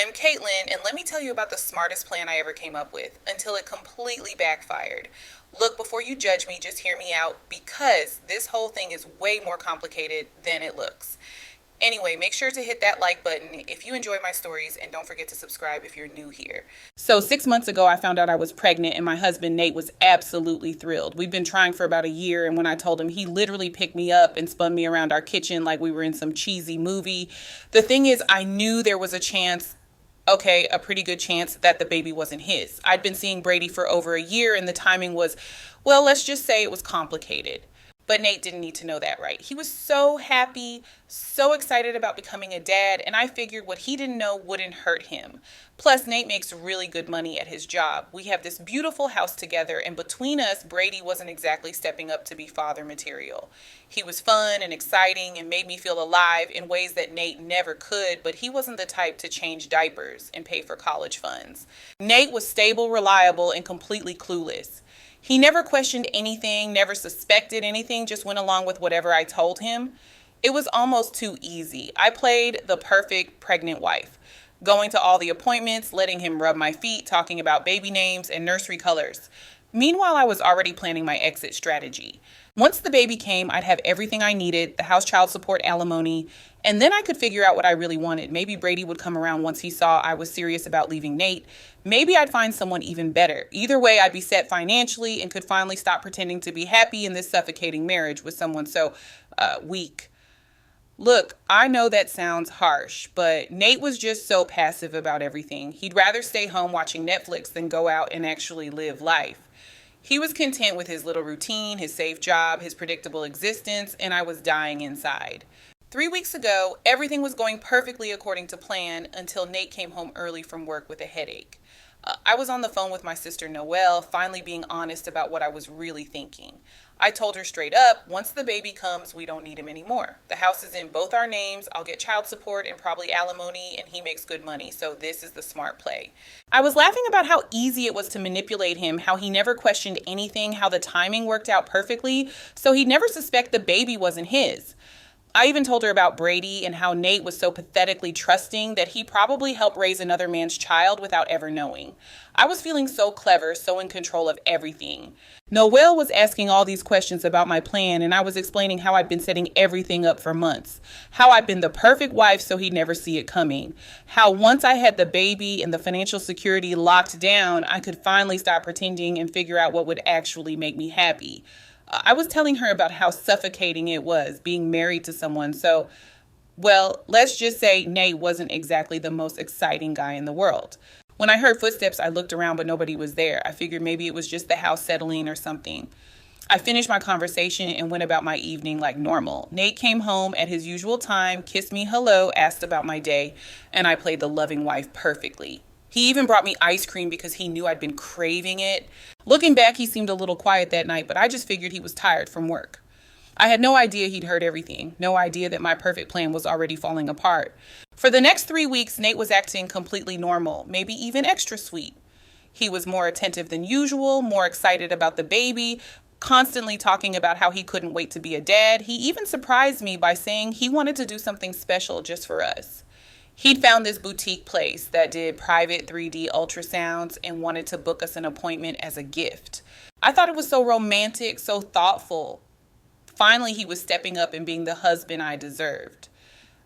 I'm Caitlin, and let me tell you about the smartest plan I ever came up with until it completely backfired. Look, before you judge me, just hear me out because this whole thing is way more complicated than it looks. Anyway, make sure to hit that like button if you enjoy my stories, and don't forget to subscribe if you're new here. So 6 months ago, I found out I was pregnant, and my husband, Nate, was absolutely thrilled. We've been trying for about a year, and when I told him, he literally picked me up and spun me around our kitchen like we were in some cheesy movie. The thing is, I knew there was a chance, okay, a pretty good chance that the baby wasn't his. I'd been seeing Brady for over a year, and the timing was, well, let's just say it was complicated. But Nate didn't need to know that, right? He was so happy, so excited about becoming a dad, and I figured what he didn't know wouldn't hurt him. Plus, Nate makes really good money at his job. We have this beautiful house together, and between us, Brady wasn't exactly stepping up to be father material. He was fun and exciting and made me feel alive in ways that Nate never could, but he wasn't the type to change diapers and pay for college funds. Nate was stable, reliable, and completely clueless. He never questioned anything, never suspected anything, just went along with whatever I told him. It was almost too easy. I played the perfect pregnant wife, going to all the appointments, letting him rub my feet, talking about baby names and nursery colors. Meanwhile, I was already planning my exit strategy. Once the baby came, I'd have everything I needed, the house child support, alimony, and then I could figure out what I really wanted. Maybe Brady would come around once he saw I was serious about leaving Nate. Maybe I'd find someone even better. Either way, I'd be set financially and could finally stop pretending to be happy in this suffocating marriage with someone so weak. Look, I know that sounds harsh, but Nate was just so passive about everything. He'd rather stay home watching Netflix than go out and actually live life. He was content with his little routine, his safe job, his predictable existence, and I was dying inside. 3 weeks ago, everything was going perfectly according to plan until Nate came home early from work with a headache. I was on the phone with my sister Noelle, finally being honest about what I was really thinking. I told her straight up, once the baby comes, we don't need him anymore. The house is in both our names. I'll get child support and probably alimony, and he makes good money, so this is the smart play. I was laughing about how easy it was to manipulate him, how he never questioned anything, how the timing worked out perfectly, so he'd never suspect the baby wasn't his. I even told her about Brady and how Nate was so pathetically trusting that he probably helped raise another man's child without ever knowing. I was feeling so clever, so in control of everything. Noelle was asking all these questions about my plan, and I was explaining how I'd been setting everything up for months. How I'd been the perfect wife so he'd never see it coming. How once I had the baby and the financial security locked down, I could finally stop pretending and figure out what would actually make me happy. I was telling her about how suffocating it was being married to someone. So, well, let's just say Nate wasn't exactly the most exciting guy in the world. When I heard footsteps, I looked around, but nobody was there. I figured maybe it was just the house settling or something. I finished my conversation and went about my evening like normal. Nate came home at his usual time, kissed me hello, asked about my day, and I played the loving wife perfectly. He even brought me ice cream because he knew I'd been craving it. Looking back, he seemed a little quiet that night, but I just figured he was tired from work. I had no idea he'd heard everything, no idea that my perfect plan was already falling apart. For the next 3 weeks, Nate was acting completely normal, maybe even extra sweet. He was more attentive than usual, more excited about the baby, constantly talking about how he couldn't wait to be a dad. He even surprised me by saying he wanted to do something special just for us. He'd found this boutique place that did private 3D ultrasounds and wanted to book us an appointment as a gift. I thought it was so romantic, so thoughtful. Finally, he was stepping up and being the husband I deserved.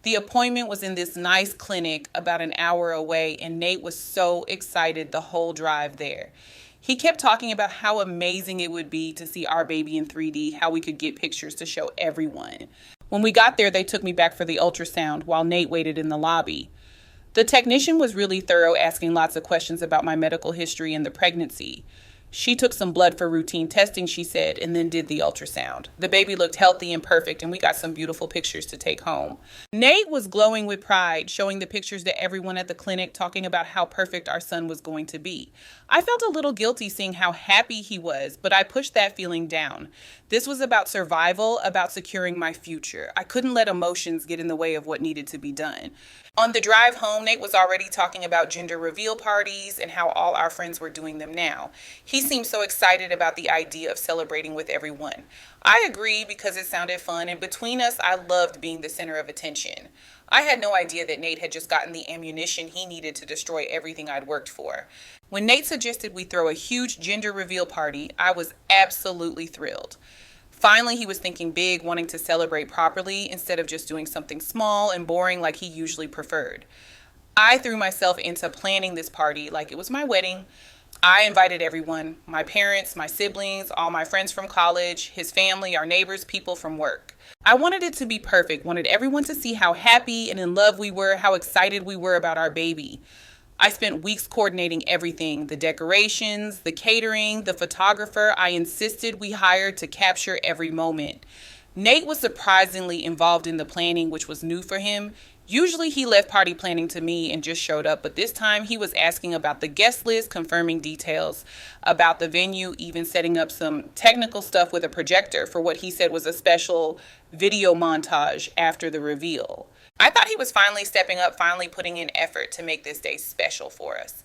The appointment was in this nice clinic about an hour away, and Nate was so excited the whole drive there. He kept talking about how amazing it would be to see our baby in 3D, how we could get pictures to show everyone. When we got there, they took me back for the ultrasound while Nate waited in the lobby. The technician was really thorough, asking lots of questions about my medical history and the pregnancy. She took some blood for routine testing, she said, and then did the ultrasound. The baby looked healthy and perfect, and we got some beautiful pictures to take home. Nate was glowing with pride, showing the pictures to everyone at the clinic, talking about how perfect our son was going to be. I felt a little guilty seeing how happy he was, but I pushed that feeling down. This was about survival, about securing my future. I couldn't let emotions get in the way of what needed to be done. On the drive home, Nate was already talking about gender reveal parties and how all our friends were doing them now. He He seemed so excited about the idea of celebrating with everyone. I agreed because it sounded fun, and between us, I loved being the center of attention. I had no idea that Nate had just gotten the ammunition he needed to destroy everything I'd worked for. When Nate suggested we throw a huge gender reveal party, I was absolutely thrilled. Finally, he was thinking big, wanting to celebrate properly instead of just doing something small and boring like he usually preferred. I threw myself into planning this party like it was my wedding. I invited everyone, my parents, my siblings, all my friends from college, his family, our neighbors, people from work. I wanted it to be perfect, wanted everyone to see how happy and in love we were, how excited we were about our baby. I spent weeks coordinating everything, the decorations, the catering, the photographer I insisted we hired to capture every moment. Nate was surprisingly involved in the planning, which was new for him. Usually he left party planning to me and just showed up, but this time he was asking about the guest list, confirming details about the venue, even setting up some technical stuff with a projector for what he said was a special video montage after the reveal. I thought he was finally stepping up, finally putting in effort to make this day special for us.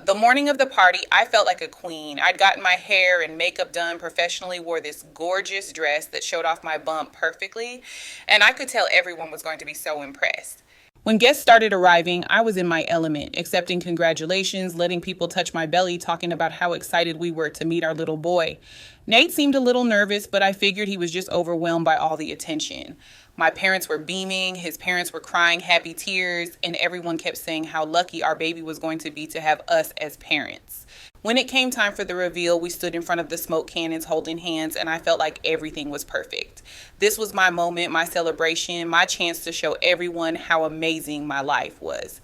The morning of the party, I felt like a queen. I'd gotten my hair and makeup done professionally, wore this gorgeous dress that showed off my bump perfectly, and I could tell everyone was going to be so impressed. When guests started arriving, I was in my element, accepting congratulations, letting people touch my belly, talking about how excited we were to meet our little boy. Nate seemed a little nervous, but I figured he was just overwhelmed by all the attention. My parents were beaming, his parents were crying happy tears, and everyone kept saying how lucky our baby was going to be to have us as parents. When it came time for the reveal, we stood in front of the smoke cannons holding hands, and I felt like everything was perfect. This was my moment, my celebration, my chance to show everyone how amazing my life was.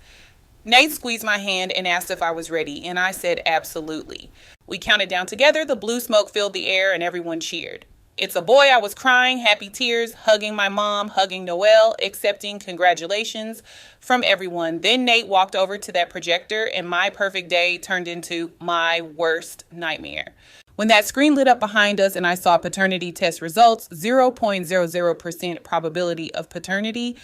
Nate squeezed my hand and asked if I was ready, and I said absolutely. We counted down together, the blue smoke filled the air, and everyone cheered. It's a boy. I was crying, happy tears, hugging my mom, hugging Noelle, accepting congratulations from everyone. Then Nate walked over to that projector, and my perfect day turned into my worst nightmare. When that screen lit up behind us and I saw paternity test results, 0.00% probability of paternity,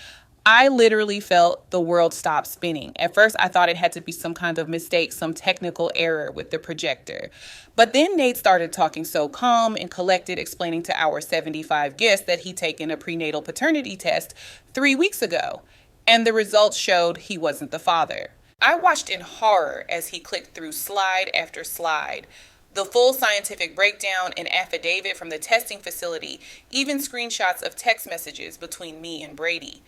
I literally felt the world stop spinning. At first, I thought it had to be some kind of mistake, some technical error with the projector. But then Nate started talking so calm and collected, explaining to our 75 guests that he'd taken a prenatal paternity test 3 weeks ago, and the results showed he wasn't the father. I watched in horror as he clicked through slide after slide. The full scientific breakdown, an affidavit from the testing facility, even screenshots of text messages between me and Brady.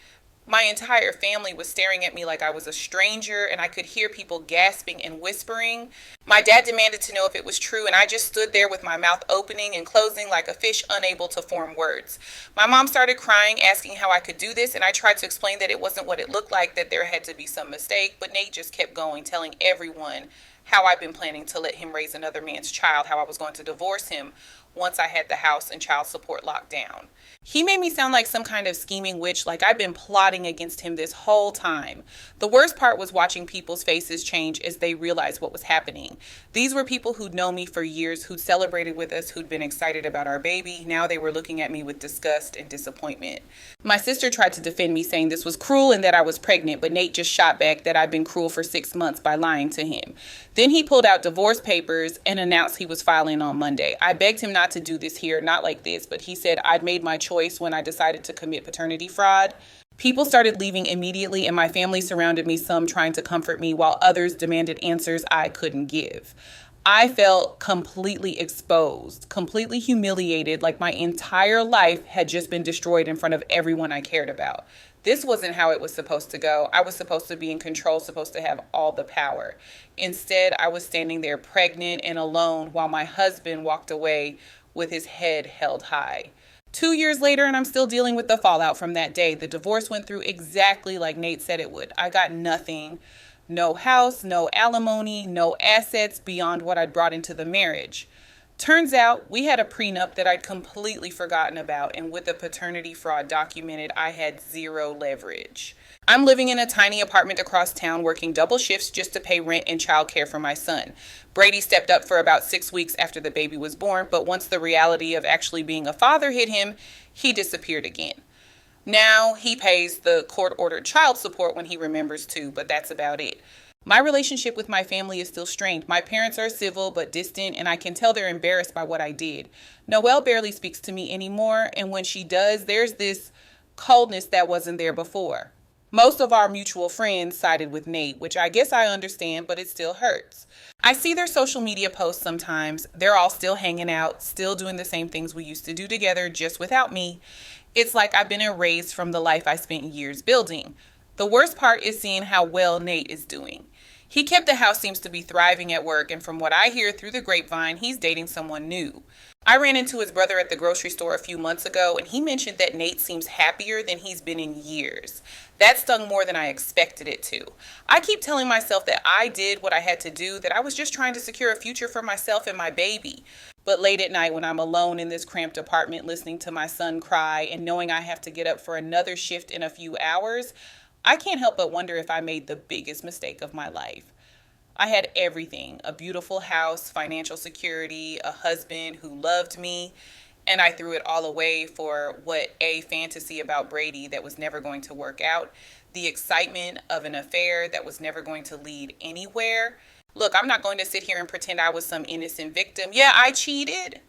My entire family was staring at me like I was a stranger, and I could hear people gasping and whispering. My dad demanded to know if it was true, and I just stood there with my mouth opening and closing like a fish unable to form words. My mom started crying, asking how I could do this, and I tried to explain that it wasn't what it looked like, that there had to be some mistake, but Nate just kept going, telling everyone how I'd been planning to let him raise another man's child, how I was going to divorce him once I had the house and child support locked down. He made me sound like some kind of scheming witch, like I'd been plotting against him this whole time. The worst part was watching people's faces change as they realized what was happening. These were people who'd known me for years, who'd celebrated with us, who'd been excited about our baby. Now they were looking at me with disgust and disappointment. My sister tried to defend me, saying this was cruel and that I was pregnant, but Nate just shot back that I'd been cruel for 6 months by lying to him. Then he pulled out divorce papers and announced he was filing on Monday. I begged him not to do this here, not like this, but he said I'd made my choice when I decided to commit paternity fraud. People started leaving immediately, and my family surrounded me, some trying to comfort me, while others demanded answers I couldn't give. I felt completely exposed, completely humiliated, like my entire life had just been destroyed in front of everyone I cared about. This wasn't how it was supposed to go. I was supposed to be in control, supposed to have all the power. Instead, I was standing there pregnant and alone while my husband walked away with his head held high. 2 years later, and I'm still dealing with the fallout from that day. The divorce went through exactly like Nate said it would. I got nothing. No house, no alimony, no assets beyond what I'd brought into the marriage. Turns out we had a prenup that I'd completely forgotten about, and with the paternity fraud documented, I had zero leverage. I'm living in a tiny apartment across town, working double shifts just to pay rent and childcare for my son. Brady stepped up for about 6 weeks after the baby was born, but once the reality of actually being a father hit him, he disappeared again. Now he pays the court-ordered child support when he remembers to, but that's about it. My relationship with my family is still strained. My parents are civil but distant, and I can tell they're embarrassed by what I did. Noelle barely speaks to me anymore, and when she does, there's this coldness that wasn't there before. Most of our mutual friends sided with Nate, which I guess I understand, but it still hurts. I see their social media posts sometimes. They're all still hanging out, still doing the same things we used to do together, just without me. It's like I've been erased from the life I spent years building. The worst part is seeing how well Nate is doing. He kept the house, seems to be thriving at work, and from what I hear through the grapevine, he's dating someone new. I ran into his brother at the grocery store a few months ago, and he mentioned that Nate seems happier than he's been in years. That stung more than I expected it to. I keep telling myself that I did what I had to do, that I was just trying to secure a future for myself and my baby. But late at night, when I'm alone in this cramped apartment listening to my son cry and knowing I have to get up for another shift in a few hours, I can't help but wonder if I made the biggest mistake of my life. I had everything: a beautiful house, financial security, a husband who loved me, and I threw it all away for what a fantasy about Brady that was never going to work out, the excitement of an affair that was never going to lead anywhere. Look, I'm not going to sit here and pretend I was some innocent victim. Yeah, I cheated.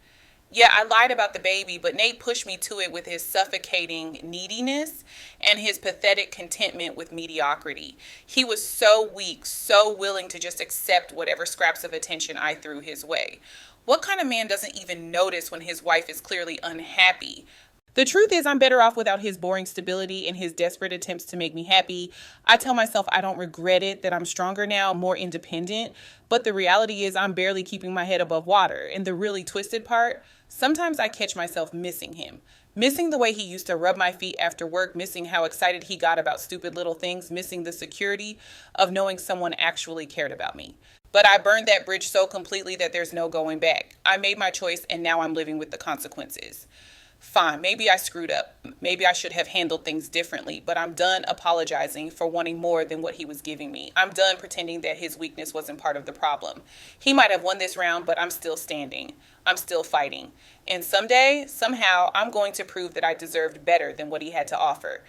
Yeah, I lied about the baby, but Nate pushed me to it with his suffocating neediness and his pathetic contentment with mediocrity. He was so weak, so willing to just accept whatever scraps of attention I threw his way. What kind of man doesn't even notice when his wife is clearly unhappy? The truth is, I'm better off without his boring stability and his desperate attempts to make me happy. I tell myself I don't regret it, that I'm stronger now, more independent. But the reality is I'm barely keeping my head above water. And the really twisted part, sometimes I catch myself missing him. Missing the way he used to rub my feet after work, missing how excited he got about stupid little things, missing the security of knowing someone actually cared about me. But I burned that bridge so completely that there's no going back. I made my choice and now I'm living with the consequences. Fine, maybe I screwed up. Maybe I should have handled things differently, but I'm done apologizing for wanting more than what he was giving me. I'm done pretending that his weakness wasn't part of the problem. He might have won this round, but I'm still standing. I'm still fighting. And someday, somehow, I'm going to prove that I deserved better than what he had to offer.